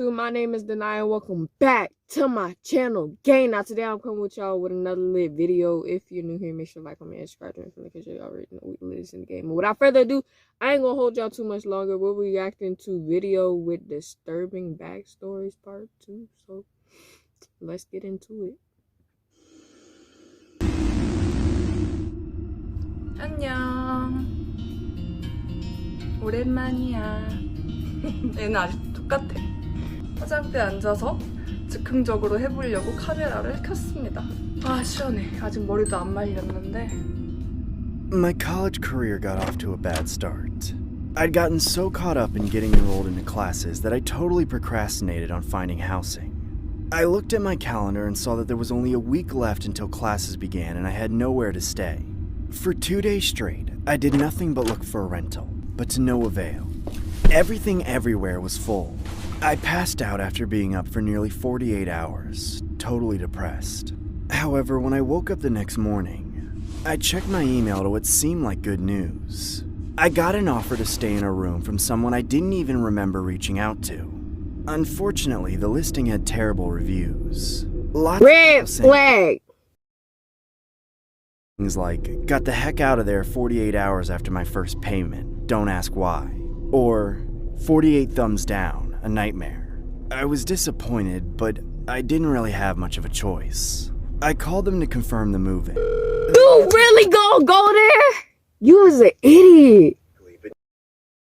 My name is Denai and welcome back to my channel gang. Now today I'm coming with y'all with another lit video. If you're new here, make sure to like, comment, and subscribe to me because you already know we lit in the game. And without further ado, I ain't gonna hold y'all too much longer. We're reacting to video with disturbing backstories part 2. So let's get into it. 안녕. 오랜만이야. 얘는 아직 똑같아. 화장대에 앉아서 즉흥적으로 해보려고 카메라를 켰습니다. 아 시원해. 아직 머리도 안 말렸는데. My college career got off to a bad start. I'd gotten so caught up in getting enrolled into classes that I totally procrastinated on finding housing. I looked at my calendar and saw that there was only a week left until classes began and I had nowhere to stay. For 2 days straight, I did nothing but look for a rental, but to no avail. Everything everywhere was full. I passed out after being up for nearly 48 hours, totally depressed. However, when I woke up the next morning, I checked my email to what seemed like good news. I got an offer to stay in a room from someone I didn't even remember reaching out to. Unfortunately, the listing had terrible reviews. Lots Red flag! Things like, got the heck out of there 48 hours after my first payment, don't ask why. Or, 48 thumbs down, a nightmare. I was disappointed, but I didn't really have much of a choice. I called them to confirm the move-in. You really gonna go there? You was an idiot.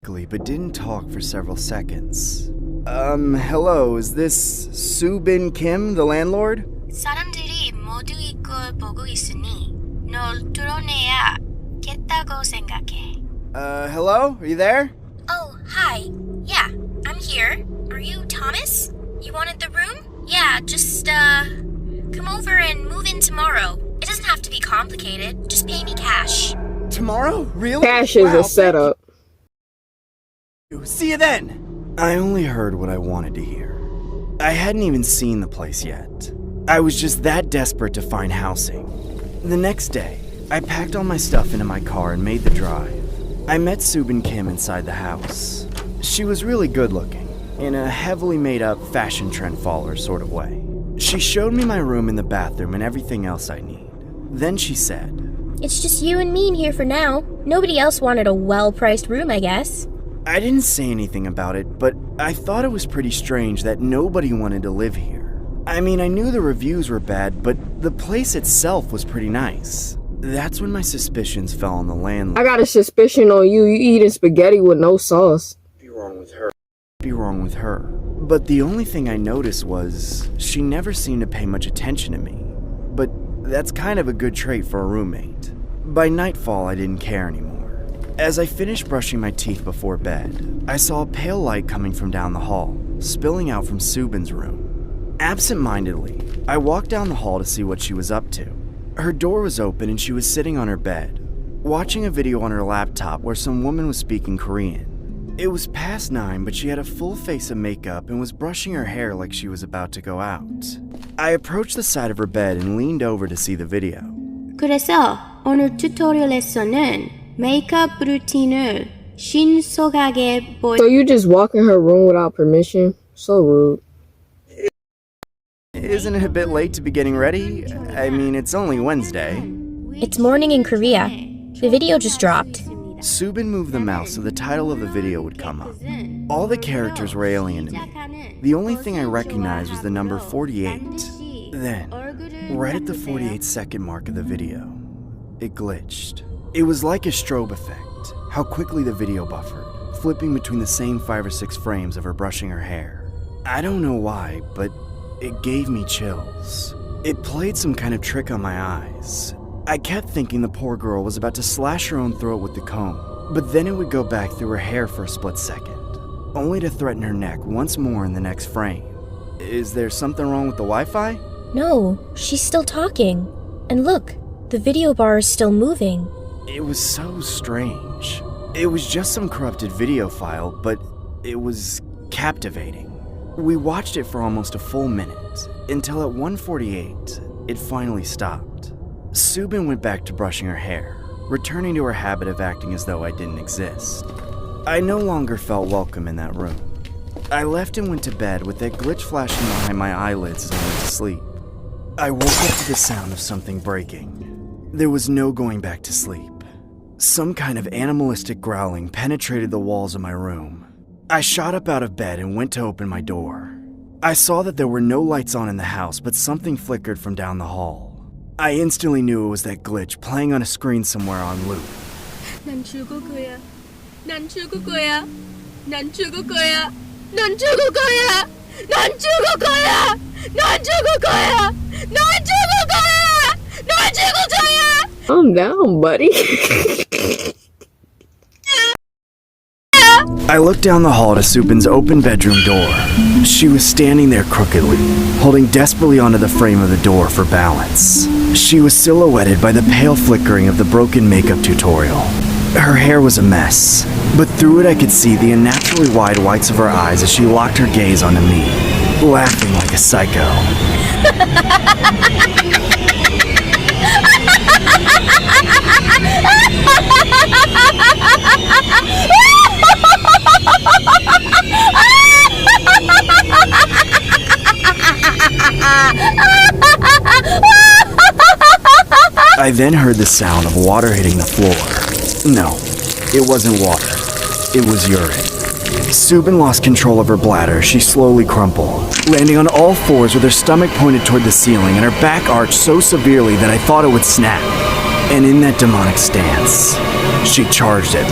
But didn't talk for several seconds. Hello, is this Soo-bin Kim, the landlord? 사람들이 모두 이걸 보고 있으니 널 드러내야겠다고 생각해. Hello? Are you there? Oh, hi. Yeah, I'm here. Are you Thomas? You wanted the room? Yeah, just, come over and move in tomorrow. It doesn't have to be complicated. Just pay me cash. Tomorrow? Really? Cash is a setup. See you then! I only heard what I wanted to hear. I hadn't even seen the place yet. I was just that desperate to find housing. The next day, I packed all my stuff into my car and made the drive. I met Soo-bin Kim inside the house. She was really good looking, in a heavily made up fashion trend follower sort of way. She showed me my room and the bathroom and everything else I need. Then she said, It's just you and me in here for now. Nobody else wanted a well-priced room, I guess. I didn't say anything about it, but I thought it was pretty strange that nobody wanted to live here. I mean, I knew the reviews were bad, but the place itself was pretty nice. That's when my suspicions fell on the landlord. I got a suspicion on you. You eating spaghetti with no sauce. Be wrong with her. But the only thing I noticed was she never seemed to pay much attention to me. But that's kind of a good trait for a roommate. By nightfall, I didn't care anymore. As I finished brushing my teeth before bed, I saw a pale light coming from down the hall, spilling out from Soo-bin's room. Absent-mindedly, I walked down the hall to see what she was up to. Her door was open and she was sitting on her bed, watching a video on her laptop where some woman was speaking Korean. It was past 9, but she had a full face of makeup and was brushing her hair like she was about to go out. I approached the side of her bed and leaned over to see the video. 그래서 오늘 튜토리얼에서는 메이크업 루틴을 신속하게 So you just walk in her room without permission? So rude. Isn't it a bit late to be getting ready? I mean, it's only Wednesday. It's morning in Korea. The video just dropped. Soo-bin moved the mouse so the title of the video would come up. All the characters were alien to me. The only thing I recognized was the number 48. Then, right at the 48-second mark of the video, it glitched. It was like a strobe effect, how quickly the video buffered, flipping between the same 5 or 6 frames of her brushing her hair. I don't know why, but it gave me chills. It played some kind of trick on my eyes. I kept thinking the poor girl was about to slash her own throat with the comb, but then it would go back through her hair for a split second, only to threaten her neck once more in the next frame. Is there something wrong with the Wi-Fi? No, she's still talking. And look, the video bar is still moving. It was so strange. It was just some corrupted video file, but it was captivating. We watched it for almost a full minute, until at 1:48, it finally stopped. Soo-bin went back to brushing her hair, returning to her habit of acting as though I didn't exist. I no longer felt welcome in that room. I left and went to bed with that glitch flashing behind my eyelids as I went to sleep. I woke up to the sound of something breaking. There was no going back to sleep. Some kind of animalistic growling penetrated the walls of my room. I shot up out of bed and went to open my door. I saw that there were no lights on in the house, but something flickered from down the hall. I instantly knew it was that glitch playing on a screen somewhere on loop. 난 죽을 거야. 난 죽을 거야. 난 죽을 거야. 난 죽을 거야. 난 죽을 거야. 난 죽을 거야. 난 죽을 거야. 난 죽을 거야. Calm down, buddy. I looked down the hall to Supin's open bedroom door. She was standing there crookedly, holding desperately onto the frame of the door for balance. She was silhouetted by the pale flickering of the broken makeup tutorial. Her hair was a mess, but through it I could see the unnaturally wide whites of her eyes as she locked her gaze onto me, laughing like a psycho. I then heard the sound of water hitting the floor. No, it wasn't water. It was urine. Subin lost control of her bladder. She slowly crumpled, landing on all fours with her stomach pointed toward the ceiling and her back arched so severely that I thought it would snap. And in that demonic stance, she charged it.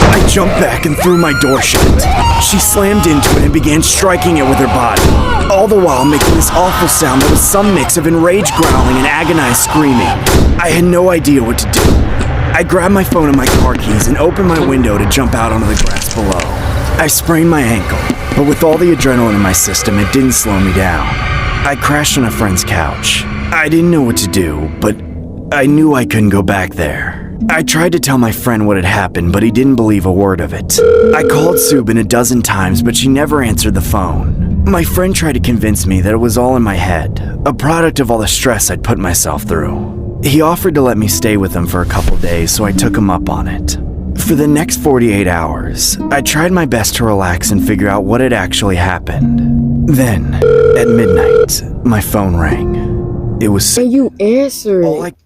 I jumped back and threw my door shut. She slammed into it and began striking it with her body, all the while making this awful sound that was some mix of enraged growling and agonized screaming. I had no idea what to do. I grabbed my phone and my car keys and opened my window to jump out onto the grass below. I sprained my ankle, but with all the adrenaline in my system, it didn't slow me down. I crashed on a friend's couch. I didn't know what to do, but I knew I couldn't go back there. I tried to tell my friend what had happened, but he didn't believe a word of it. I called Subin a dozen times, but she never answered the phone. My friend tried to convince me that it was all in my head, a product of all the stress I'd put myself through. He offered to let me stay with him for a couple days, so I took him up on it. For the next 48 hours, I tried my best to relax and figure out what had actually happened. Then, at midnight, my phone rang. It was... And you answer it. All I could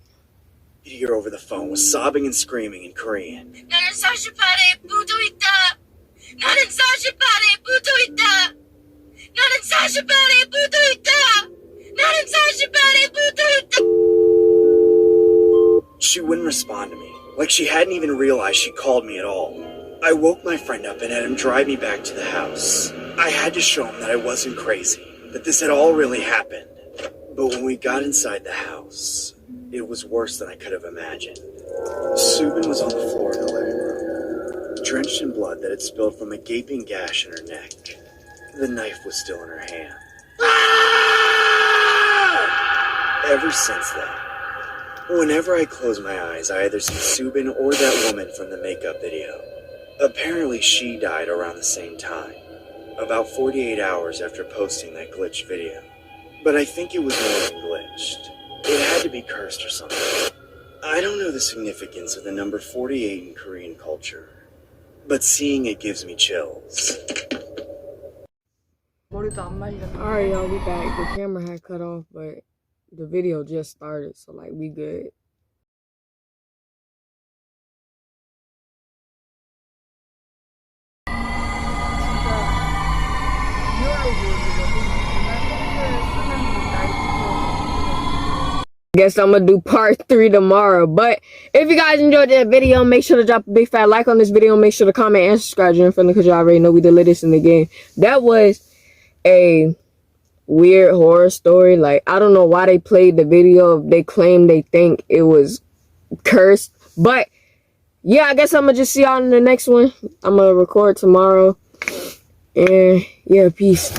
hear over the phone was sobbing and screaming in Korean. 나는 48에 묻어 있다. 나는 48에 묻어 있다. 나는 48에 묻어 있다. 나는 48에 묻어 있다. She wouldn't respond to me, like she hadn't even realized she called me at all. I woke my friend up and had him drive me back to the house. I had to show him that I wasn't crazy, that this had all really happened. But when we got inside the house, it was worse than I could have imagined. Subin was on the floor in the living room, drenched in blood that had spilled from a gaping gash in her neck. The knife was still in her hand. Ever since then, whenever I close my eyes, I either see Subin or that woman from the makeup video. Apparently she died around the same time, about 48 hours after posting that glitch video. But I think it was more than glitched. It had to be cursed or something. I don't know the significance of the number 48 in Korean culture, but seeing it gives me chills. 머리도 안 말렸네. Alright, y'all, we back. The camera had cut off, but the video just started, so like we good. Guess I'm gonna do part 3 tomorrow. But if you guys enjoyed that video, make sure to drop a big fat like on this video. Make sure to comment and subscribe to your friendly, because you already know we the latest in the game. That was a weird horror story. Like, I don't know why they played the video. They claim they think it was cursed. But yeah, I guess I'm gonna just see y'all in the next one. I'm gonna record tomorrow. And yeah, peace.